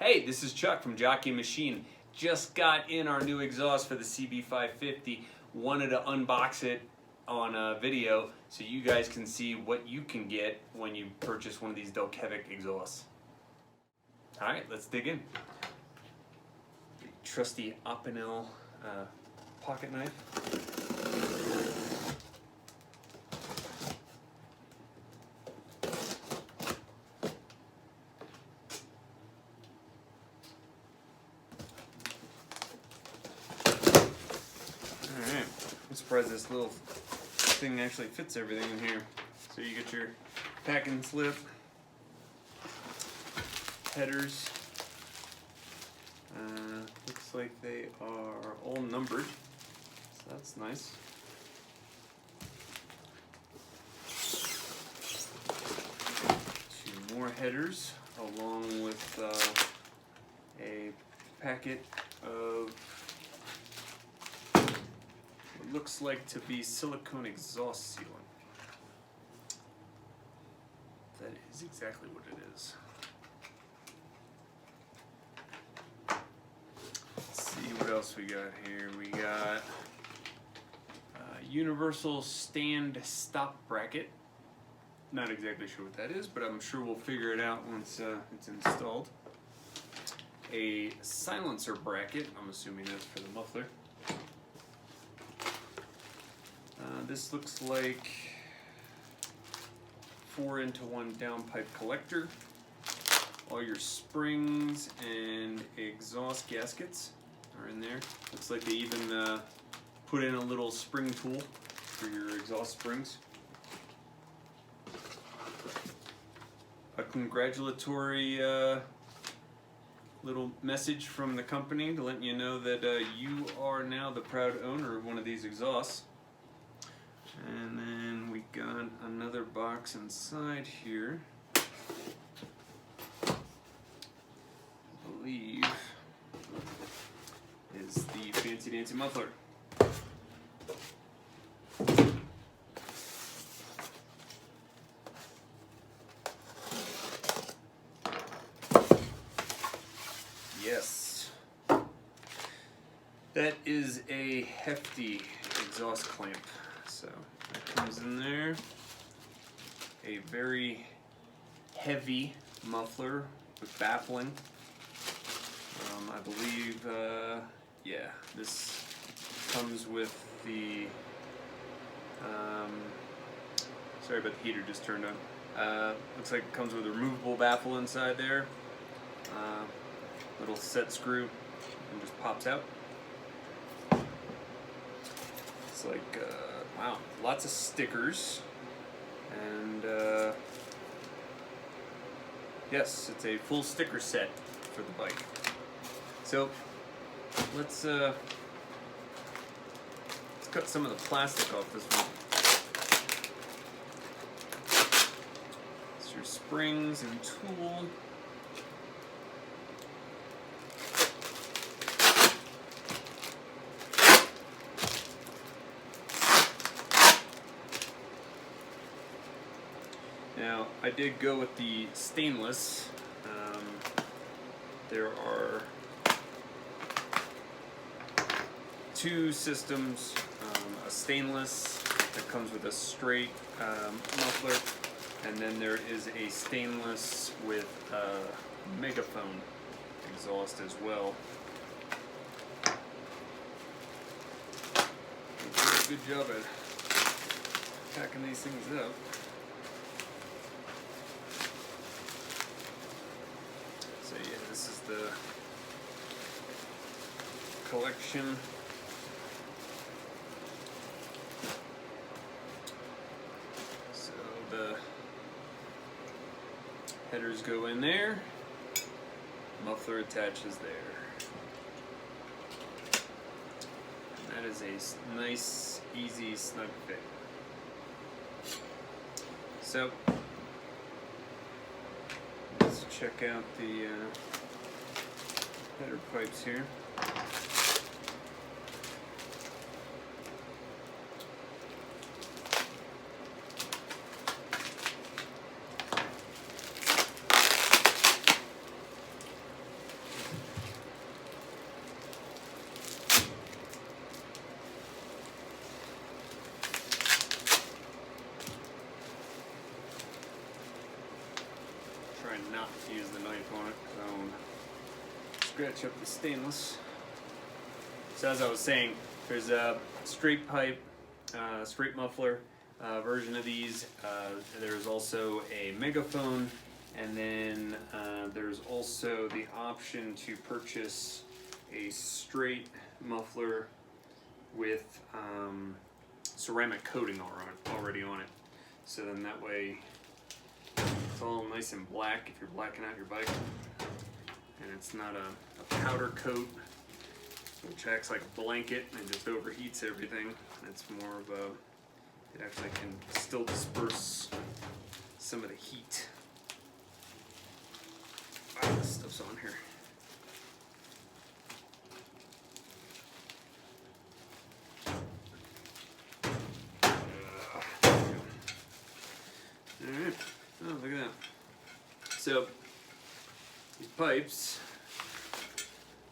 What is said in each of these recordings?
Hey, this is Chuck from Jockey Machine. Just got in our new exhaust for the CB550. Wanted to unbox it on a video so you guys can see what you can get when you purchase one of these Delkevic exhausts. Alright, let's dig in. The trusty Opinel pocket knife. I'm surprised this little thing actually fits everything in here. So you get your packing slip, headers. Looks like they are all numbered, so that's nice. Two more headers along with a packet of looks like to be silicone exhaust sealant. That is exactly what it is. Let's see what else we got here. We got universal stand stop bracket. Not exactly sure what that is, but I'm sure we'll figure it out once it's installed. A silencer bracket. I'm assuming that's for the muffler. This looks like 4-into-1 downpipe collector. All your springs and exhaust gaskets are in there. Looks like they even put in a little spring tool for your exhaust springs. A congratulatory little message from the company to let you know that you are now the proud owner of one of these exhausts. And then we got another box inside here. I believe is the Fancy Dancy muffler. Yes. That is a hefty exhaust clamp. So that comes in there. A very heavy muffler with baffling. I believe, yeah, this comes with the, sorry about the heater just turned on. Looks like it comes with a removable baffle inside there. Little set screw and just pops out. It's like, wow, lots of stickers, and yes, it's a full sticker set for the bike. So let's cut some of the plastic off this one. It's your springs and tool. Now, I did go with the stainless. There are two systems, a stainless that comes with a straight muffler, and then there is a stainless with a megaphone exhaust as well. They do a good job at packing these things up. So yeah, this is the collection. So the headers go in there, muffler attaches there. And that is a nice, easy, snug fit. So let's check out the header pipes here. not to use the knife on it, so I'll scratch up the stainless. So as I was saying, there's a straight pipe, straight muffler version of these. There's also a megaphone, and then there's also the option to purchase a straight muffler with ceramic coating already on it. So then that way it's all nice and black if you're blacking out your bike, and it's not a powder coat which acts like a blanket and just overheats everything. It's more of a, it actually can still disperse some of the heat. Wow, this stuff's on here. Alright, oh look at that. So, these pipes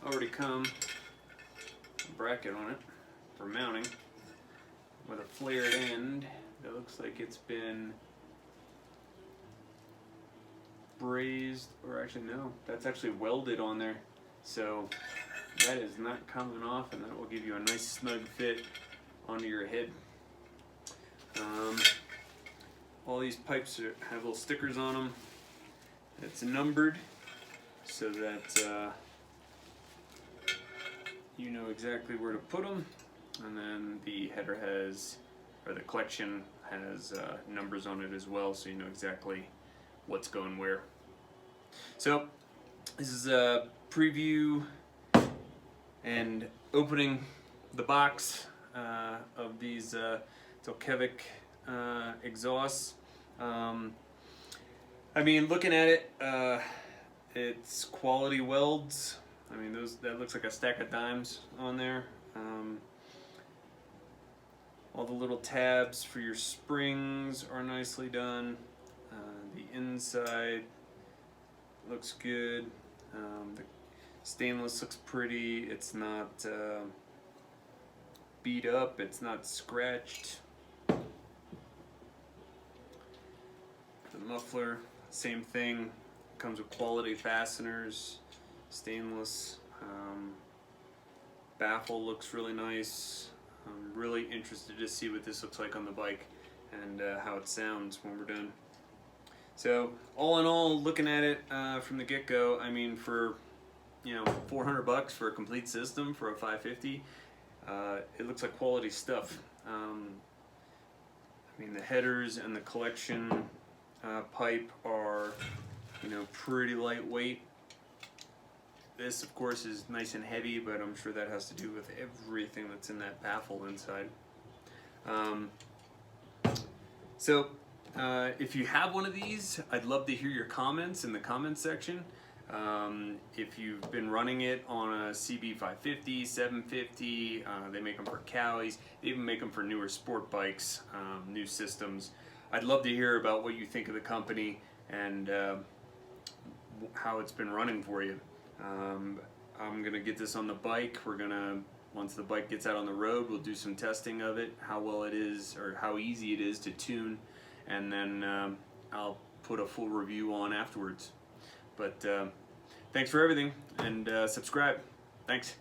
already come with a bracket on it for mounting with a flared end that looks like it's been brazed, or actually no, that's actually welded on there. So that is not coming off, and that will give you a nice snug fit onto your head. All these pipes have little stickers on them. It's numbered so that you know exactly where to put them, and then the header has, or the collection has numbers on it as well, so you know exactly what's going where. So this is a preview and opening the box of these Delkevic exhausts. I mean, looking at it, it's quality welds. I mean, that looks like a stack of dimes on there. All the little tabs for your springs are nicely done. The inside looks good. The stainless looks pretty. It's not beat up. It's not scratched. The muffler, same thing. Comes with quality fasteners. Stainless. Baffle looks really nice. I'm really interested to see what this looks like on the bike and how it sounds when we're done. So all in all, looking at it from the get-go, I mean, for $400 for a complete system for a 550, it looks like quality stuff. I mean, the headers and the collection pipe are pretty lightweight. This, of course, is nice and heavy, but I'm sure that has to do with everything that's in that baffle inside. If you have one of these, I'd love to hear your comments in the comments section. If you've been running it on a CB550, 750, they make them for Cowies. They even make them for newer sport bikes, new systems. I'd love to hear about what you think of the company and how it's been running for you. I'm gonna get this on the bike. Once the bike gets out on the road, we'll do some testing of it, how well it is or how easy it is to tune, and then I'll put a full review on afterwards. But thanks for everything, and subscribe. Thanks.